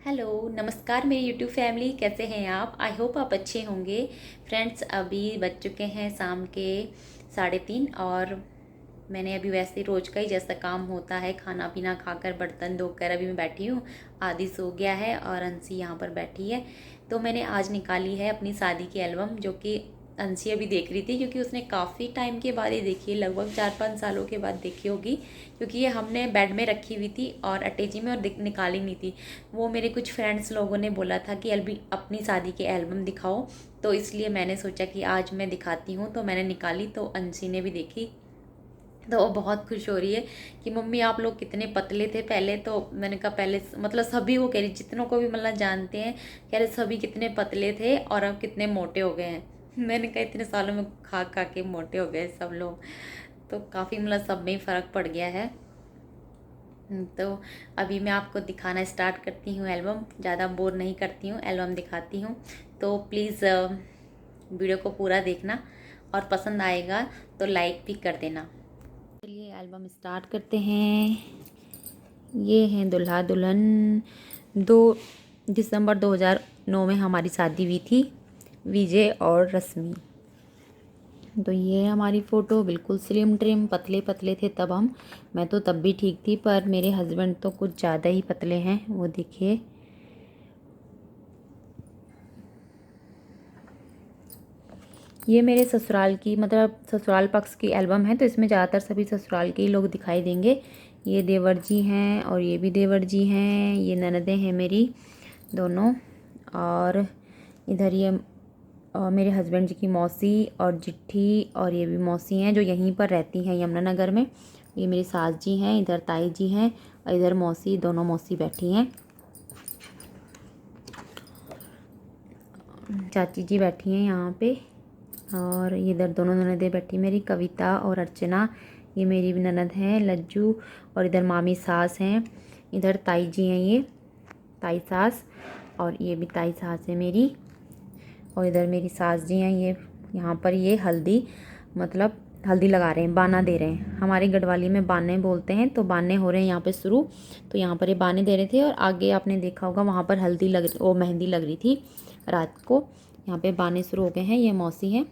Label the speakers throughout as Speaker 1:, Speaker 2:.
Speaker 1: Hello नमस्कार मेरी YouTube family, कैसे हैं आप। आई होप आप अच्छे होंगे। फ्रेंड्स, अभी बज चुके हैं शाम के 3:30 और मैंने अभी वैसे रोज़ का ही जैसा काम होता है, खाना पीना खाकर बर्तन धोकर अभी मैं बैठी हूँ। आदि सो गया है और अंशी यहाँ पर बैठी है। तो मैंने आज निकाली है अपनी शादी की एल्बम, जो कि अंशी अभी देख रही थी क्योंकि उसने काफ़ी टाइम के बाद ये देखी है, लगभग 4-5 सालों के बाद देखी होगी। क्योंकि ये हमने बेड में रखी हुई थी और अटैची में और निकाली नहीं थी। वो मेरे कुछ फ्रेंड्स लोगों ने बोला था कि अभी अपनी शादी की एल्बम दिखाओ, तो इसलिए मैंने सोचा कि आज मैं दिखाती हूँ। तो मैंने निकाली तो अंशी ने भी देखी, तो वो बहुत खुश हो रही है कि मम्मी आप लोग कितने पतले थे पहले। तो मैंने कहा पहले मतलब सभी वो कह रही, जितनों को भी मतलब जानते हैं कह रहे सभी कितने पतले थे और अब कितने मोटे हो गए हैं। मैंने कहा इतने सालों में खा खा के मोटे हो गए सब लोग। तो काफ़ी मतलब सब में ही फ़र्क पड़ गया है। तो अभी मैं आपको दिखाना स्टार्ट करती हूँ एल्बम। ज़्यादा बोर नहीं करती हूँ, एल्बम दिखाती हूँ। तो प्लीज़ वीडियो को पूरा देखना और पसंद आएगा तो लाइक भी कर देना। चलिए एल्बम स्टार्ट करते हैं। ये हैं दुल्हा दुल्हन। 2 दिसंबर 2009 में हमारी शादी हुई थी, विजय और रश्मि। तो ये हमारी फ़ोटो बिल्कुल स्लिम ट्रिम, पतले पतले थे तब हम। मैं तो तब भी ठीक थी, पर मेरे हस्बैंड तो कुछ ज़्यादा ही पतले हैं, वो देखिए। ये मेरे ससुराल की मतलब ससुराल पक्ष की एल्बम है, तो इसमें ज़्यादातर सभी ससुराल के ही लोग दिखाई देंगे। ये देवर जी हैं और ये भी देवर जी हैं। ये ननदें हैं मेरी दोनों। और इधर ये मेरे हस्बैंड जी की मौसी और जिट्ठी, और ये भी मौसी हैं जो यहीं पर रहती हैं यमुनानगर में। ये मेरी सास जी हैं, इधर ताई जी हैं और इधर मौसी, दोनों मौसी बैठी हैं। चाची जी बैठी हैं यहाँ पे। और इधर दोनों ननदें बैठी, मेरी कविता और अर्चना, ये मेरी भी ननद हैं लज्जू। और इधर मामी सास हैं, इधर ताई जी हैं, ये ताई सास, और ये भी ताई सास है मेरी। और इधर मेरी सास जी हैं, ये यहाँ पर ये हल्दी मतलब हल्दी लगा रहे हैं, बाना दे रहे हैं। हमारी गढ़वाली में बाने बोलते हैं, तो बाने हो रहे हैं यहाँ पे शुरू। तो यहाँ पर ये बाने दे रहे थे और आगे आपने देखा होगा वहाँ पर हल्दी मेहंदी लग रही थी रात को। यहाँ पे बाने शुरू हो गए हैं। ये मौसी हैं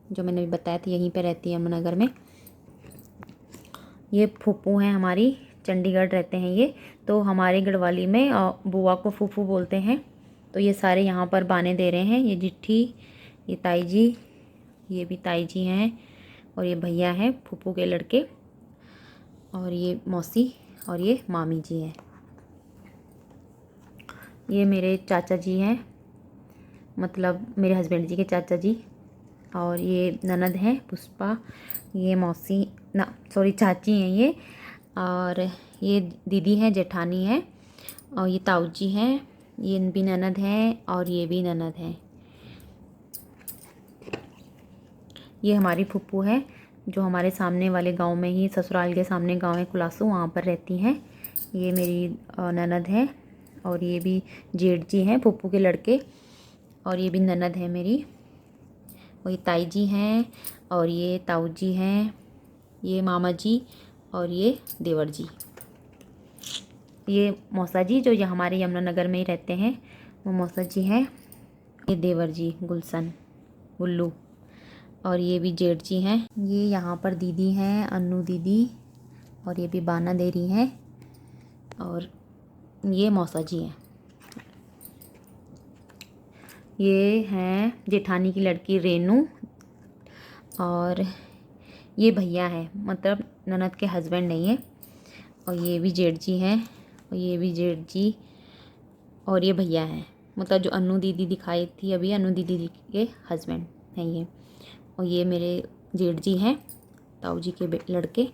Speaker 1: जो मैंने भी बताया था, यहीं पे रहती है यमुनानगर में। ये फूफू हैं हमारी, चंडीगढ़ रहते हैं ये। तो हमारे गढ़वाली में बुआ को फूफू बोलते हैं। तो ये सारे यहाँ पर बाने दे रहे हैं। ये जिट्ठी, ये ताई जी, ये भी ताई जी हैं, और ये भैया हैं फूफू के लड़के, और ये मौसी, और ये मामी जी हैं। ये मेरे चाचा जी हैं, मतलब मेरे हस्बैंड जी के चाचा जी। और ये ननद हैं पुष्पा, ये मौसी ना सॉरी चाची हैं ये। और ये दीदी हैं, जेठानी हैं, और ये ताऊ जी हैं, ये भी ननद हैं और ये भी ननद हैं। ये हमारी फूफू है जो हमारे सामने वाले गांव में ही, ससुराल के सामने गांव है कुलासू, वहाँ पर रहती हैं। ये मेरी ननद है। और ये भी जेठ जी हैं फूफू के लड़के, और ये भी ननद है मेरी। और ये ताई जी हैं, और ये ताऊ जी हैं, ये मामा जी, और ये देवर जी। ये मौसा जी जो ये हमारे यमुनानगर में ही रहते हैं, वो मौसा जी हैं। ये देवर जी गुलशन, गुल्लू। और ये भी जेठ जी हैं। ये यहाँ पर दीदी हैं, अन्नू दीदी, और ये भी बाना दे रही हैं। और ये मौसा जी हैं। ये हैं जेठानी की लड़की रेनू। और ये भैया है, मतलब ननद के हस्बैंड नहीं है। और ये भी जेठ जी हैं, और ये भी जेठ जी, और ये भैया हैं, मतलब जो अन्नू दीदी दिखाई थी अभी, अन्नू दीदी के हस्बैंड हैं ये। और ये मेरे जेठ जी हैं, ताऊ जी के लड़के।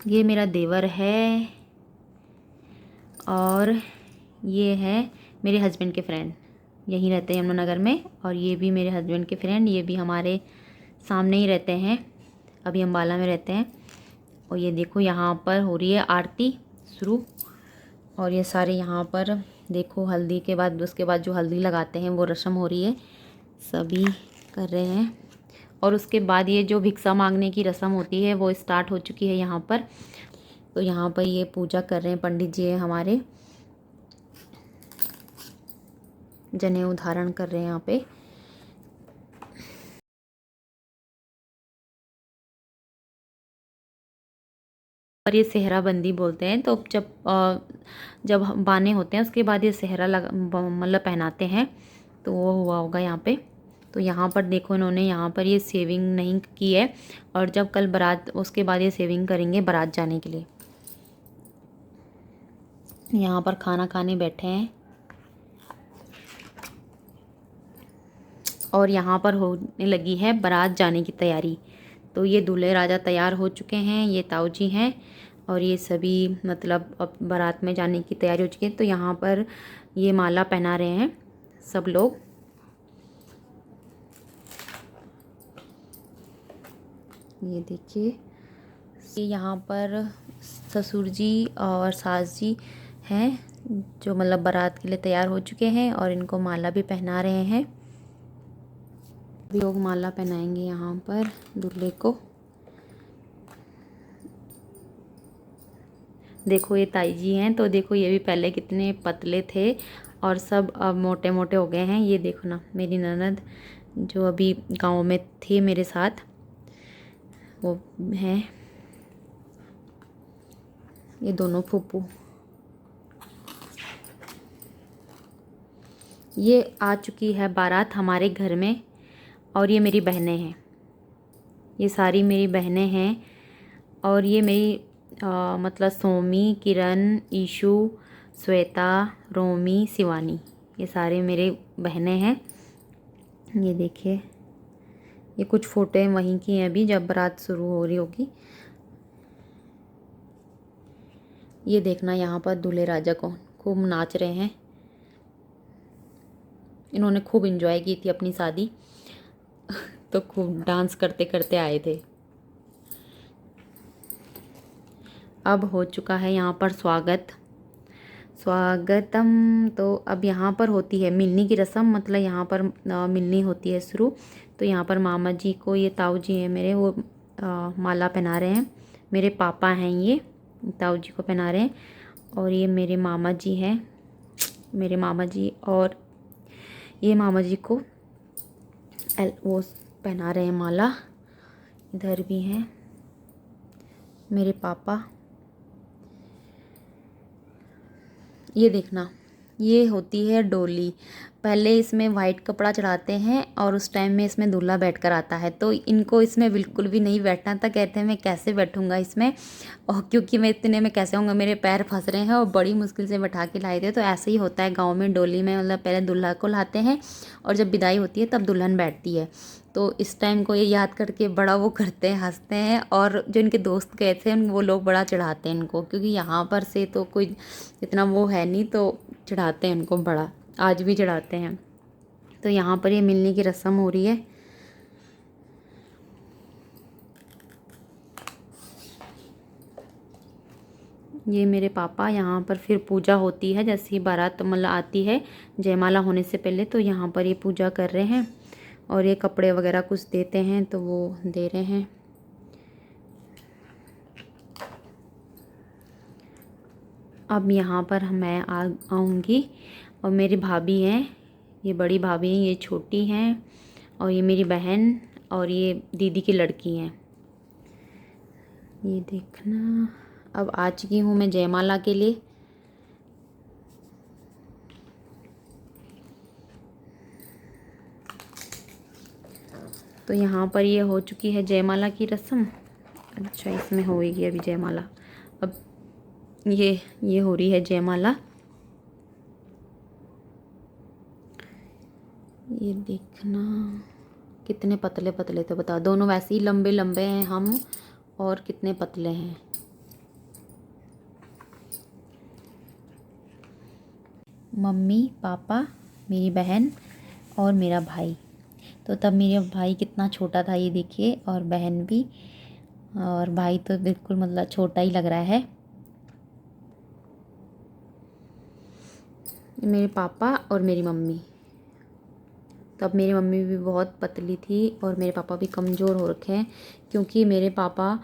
Speaker 1: ये मेरा देवर है, और ये है मेरे हस्बैंड के फ्रेंड, यहीं रहते हैं यमुनानगर में। और ये भी मेरे हस्बैंड के फ्रेंड, ये भी हमारे सामने ही रहते हैं, अभी अम्बाला में रहते हैं। और ये देखो यहाँ पर हो रही है आरती शुरू। और ये सारे यहाँ पर देखो हल्दी के बाद, उसके बाद जो हल्दी लगाते हैं वो रस्म हो रही है, सभी कर रहे हैं। और उसके बाद ये जो भिक्षा मांगने की रस्म होती है वो स्टार्ट हो चुकी है यहाँ पर। तो यहाँ पर ये पूजा कर रहे हैं, पंडित जी हैं हमारे। जनेऊ धारण कर रहे हैं यहाँ पे। और ये सेहरा बंदी बोलते हैं। तो जब बाने होते हैं उसके बाद ये सेहरा लगा मतलब पहनाते हैं, तो वो हुआ होगा यहाँ पे। तो यहाँ पर देखो इन्होंने यहाँ पर ये सेविंग नहीं की है, और जब कल बारात उसके बाद ये सेविंग करेंगे बारात जाने के लिए। यहाँ पर खाना खाने बैठे हैं और यहाँ पर होने लगी है बारात जाने की तैयारी। तो ये दूल्हे राजा तैयार हो चुके हैं, ये ताऊ जी हैं, और ये सभी मतलब अब बारात में जाने की तैयारी हो चुकी है। तो यहाँ पर ये माला पहना रहे हैं सब लोग। ये देखिए, ये यहाँ पर ससुर जी और सास जी हैं जो मतलब बारात के लिए तैयार हो चुके हैं, और इनको माला भी पहना रहे हैं। लोग माला पहनाएंगे यहाँ पर दूल्हे को। देखो ये ताई जी हैं, तो देखो ये भी पहले कितने पतले थे और सब अब मोटे मोटे हो गए हैं। ये देखो ना, मेरी ननद जो अभी गांव में थी मेरे साथ, वो हैं ये दोनों फूफू। ये आ चुकी है बारात हमारे घर में, और ये मेरी बहनें हैं, ये सारी मेरी बहनें हैं। और ये मेरी मतलब सोमी, किरण, ईशु, श्वेता, रोमी, शिवानी, ये सारे मेरे बहनें हैं। ये देखिए, ये कुछ फ़ोटो वहीं की हैं अभी जब बारात शुरू हो रही होगी। ये देखना, यहाँ पर दूल्हे राजा को खूब नाच रहे हैं। इन्होंने खूब एंजॉय की थी अपनी शादी तो खूब डांस करते करते आए थे। अब हो चुका है यहाँ पर स्वागतम। तो अब यहाँ पर होती है मिलनी की रस्म, मतलब यहाँ पर मिलनी होती है शुरू। तो यहाँ पर मामा जी को, ये ताऊ जी हैं मेरे, वो माला पहना रहे हैं। मेरे पापा हैं, ये ताऊ जी को पहना रहे हैं। और ये मेरे मामा जी हैं, मेरे मामा जी, और ये मामा जी को वो पहना रहे हैं माला। इधर भी हैं मेरे पापा। ये देखना, ये होती है डोली। पहले इसमें वाइट कपड़ा चढ़ाते हैं और उस टाइम में इसमें दूल्हा बैठकर आता है। तो इनको इसमें बिल्कुल भी नहीं बैठना था, कहते हैं मैं कैसे बैठूंगा इसमें, और क्योंकि मैं इतने में कैसे होऊंगा, मेरे पैर फंस रहे हैं, और बड़ी मुश्किल से बैठा के लाए थे। तो ऐसे ही होता है गाँव में डोली में, मतलब पहले दूल्हा को लाते हैं और जब विदाई होती है तब दुल्हन बैठती है। तो इस टाइम को ये याद करके बड़ा वो करते हैं, हंसते हैं। और जो इनके दोस्त गए थे वो लोग बड़ा चढ़ाते हैं इनको, क्योंकि यहाँ पर से तो कोई इतना वो है नहीं, तो चढ़ाते हैं इनको बड़ा, आज भी चढ़ाते हैं। तो यहाँ पर ये मिलने की रस्म हो रही है। ये मेरे पापा, यहाँ पर फिर पूजा होती है जैसे ही बारात मतलब आती है जयमाला होने से पहले। तो यहाँ पर ये पूजा कर रहे हैं, और ये कपड़े वगैरह कुछ देते हैं तो वो दे रहे हैं। अब यहाँ पर मैं आऊँगी, और मेरी भाभी हैं, ये बड़ी भाभी हैं, ये छोटी हैं, और ये मेरी बहन, और ये दीदी की लड़की हैं। ये देखना, अब आ चुकी हूँ मैं जयमाला के लिए। तो यहाँ पर ये हो चुकी है जयमाला की रस्म। अच्छा, इसमें होएगी अभी जयमाला। अब ये हो रही है जयमाला। ये देखना, कितने पतले पतले थे बताओ, दोनों वैसे ही लंबे लंबे हैं हम, और कितने पतले हैं। मम्मी, पापा, मेरी बहन और मेरा भाई। तो तब मेरा भाई कितना छोटा था ये देखिए, और बहन भी, और भाई तो बिल्कुल मतलब छोटा ही लग रहा है। मेरे पापा और मेरी मम्मी। तब मेरी मम्मी भी बहुत पतली थी, और मेरे पापा भी कमज़ोर हो रखे हैं, क्योंकि मेरे पापा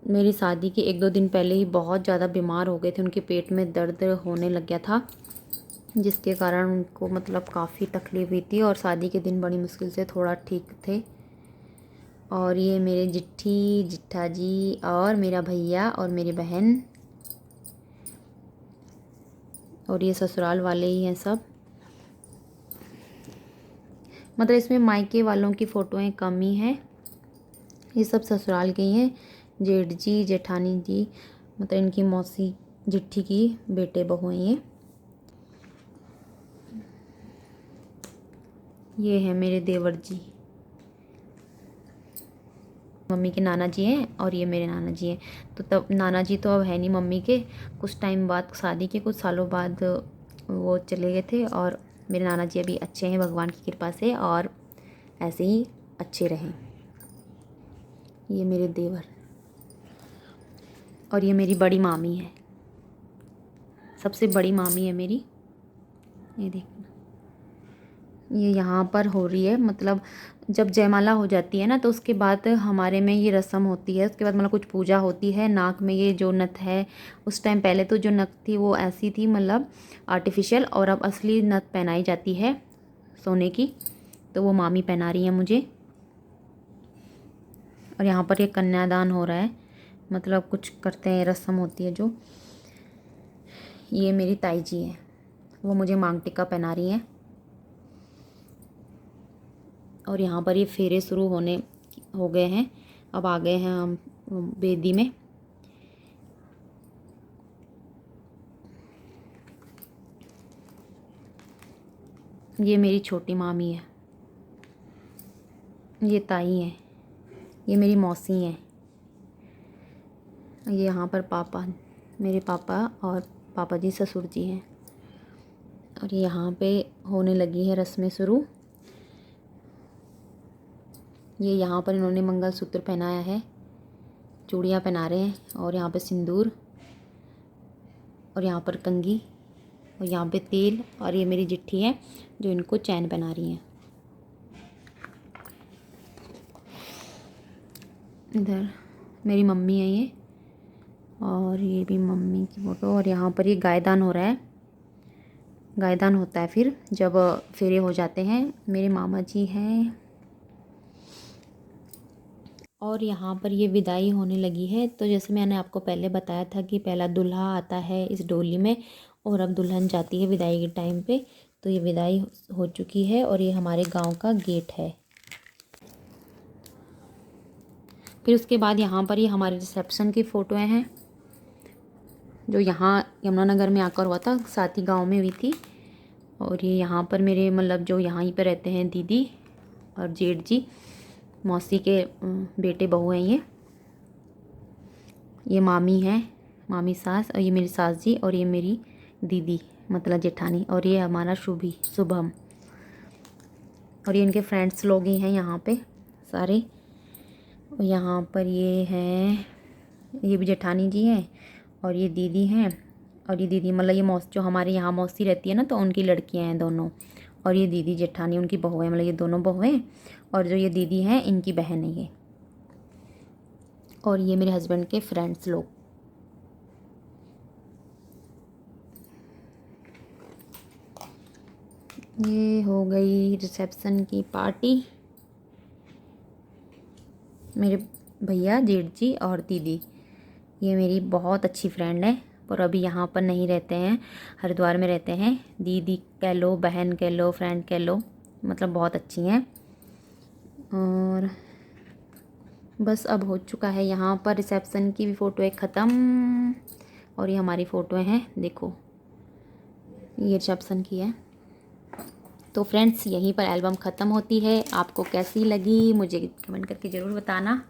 Speaker 1: मेरी शादी के 1-2 दिन पहले ही बहुत ज़्यादा बीमार हो गए थे, उनके पेट में दर्द होने लग गया था। जिसके कारण उनको मतलब काफ़ी तकलीफ़ हुई थी और शादी के दिन बड़ी मुश्किल से थोड़ा ठीक थे। और ये मेरे जिट्ठी जिट्ठा जी और मेरा भैया और मेरी बहन, और ये ससुराल वाले ही हैं सब। मतलब इसमें मायके वालों की फ़ोटोएं कम ही हैं, ये सब ससुराल के ही हैं। जेठ जी जेठानी जी, मतलब इनकी मौसी जिट्ठी की बेटे बहू हैं ये हैं मेरे देवर जी। मम्मी के नाना जी हैं और ये मेरे नाना जी हैं। तो तब नाना जी तो अब है नहीं मम्मी के, कुछ टाइम बाद, शादी के कुछ सालों बाद वो चले गए थे। और मेरे नाना जी अभी अच्छे हैं भगवान की कृपा से, और ऐसे ही अच्छे रहें। ये मेरे देवर और ये मेरी बड़ी मामी है, सबसे बड़ी मामी है मेरी। ये देखना, ये यहाँ पर हो रही है, मतलब जब जयमाला हो जाती है ना तो उसके बाद हमारे में ये रस्म होती है। उसके बाद मतलब कुछ पूजा होती है। नाक में ये जो नथ है, उस टाइम पहले तो जो नथ थी वो ऐसी थी, मतलब आर्टिफिशियल, और अब असली नथ पहनाई जाती है सोने की। तो वो मामी पहना रही है मुझे। और यहाँ पर ये कन्यादान हो रहा है, मतलब कुछ करते हैं, रस्म होती है जो। ये मेरी ताई जी हैं, वो मुझे मांग टिक्का पहना रही हैं। और यहाँ पर ये फेरे शुरू होने हो गए हैं, अब आ गए हैं हम बेदी में। ये मेरी छोटी मामी है, ये ताई हैं, ये मेरी मौसी हैं। ये यहाँ पर पापा, मेरे पापा और पापा जी ससुर जी हैं। और यहाँ पे होने लगी है रस्में शुरू। ये यहाँ पर इन्होंने मंगलसूत्र पहनाया है, चूड़ियाँ पहना रहे हैं, और यहाँ पे सिंदूर, और यहाँ पर कंघी, और यहाँ पे तेल। और ये मेरी जिट्ठी है जो इनको चैन पहना रही हैं। इधर मेरी मम्मी है ये, और ये भी मम्मी की फ़ोटो। और यहाँ पर ये गायदान हो रहा है, गायदान होता है फिर जब फेरे हो जाते हैं। मेरे मामा जी हैं। और यहाँ पर ये विदाई होने लगी है। तो जैसे मैंने आपको पहले बताया था कि पहला दूल्हा आता है इस डोली में, और अब दुल्हन जाती है विदाई के टाइम पे। तो ये विदाई हो चुकी है, और ये हमारे गांव का गेट है। फिर उसके बाद यहाँ पर ये हमारे रिसेप्शन की फ़ोटोएँ हैं, जो यहाँ यमुनानगर में आकर हुआ था, साथ ही गाँव में हुई थी। और ये यहाँ पर मेरे मतलब जो यहाँ ही पर रहते हैं दीदी और जेठ जी, मौसी के बेटे बहू हैं ये मामी हैं, मामी सास, और ये मेरी सास जी, और ये मेरी दीदी मतलब जेठानी, और ये हमारा शुभम। और ये इनके फ्रेंड्स लोग ही हैं यहाँ पे सारे। और यहाँ पर ये हैं, ये भी जेठानी जी हैं, और ये दीदी हैं। और ये दीदी मतलब ये जो हमारे यहाँ मौसी रहती है ना, तो उनकी लड़कियाँ हैं दोनों। और ये दीदी जेठानी उनकी बहू है, मतलब ये दोनों बहू हैं। और जो ये दीदी हैं इनकी बहन है ये। और ये मेरे हस्बैंड के फ्रेंड्स लोग। ये हो गई रिसेप्शन की पार्टी। मेरे भैया जेठ जी और दीदी, ये मेरी बहुत अच्छी फ्रेंड है, पर अभी यहाँ पर नहीं रहते हैं, हरिद्वार में रहते हैं। दीदी कह लो, बहन कह लो, फ्रेंड कह लो, मतलब बहुत अच्छी हैं। और बस अब हो चुका है यहाँ पर रिसेप्शन की भी फ़ोटो एक ख़त्म। और ये हमारी फ़ोटोएं हैं, देखो ये रिसेप्शन की है। तो फ्रेंड्स यहीं पर एल्बम ख़त्म होती है। आपको कैसी लगी मुझे कमेंट करके ज़रूर बताना।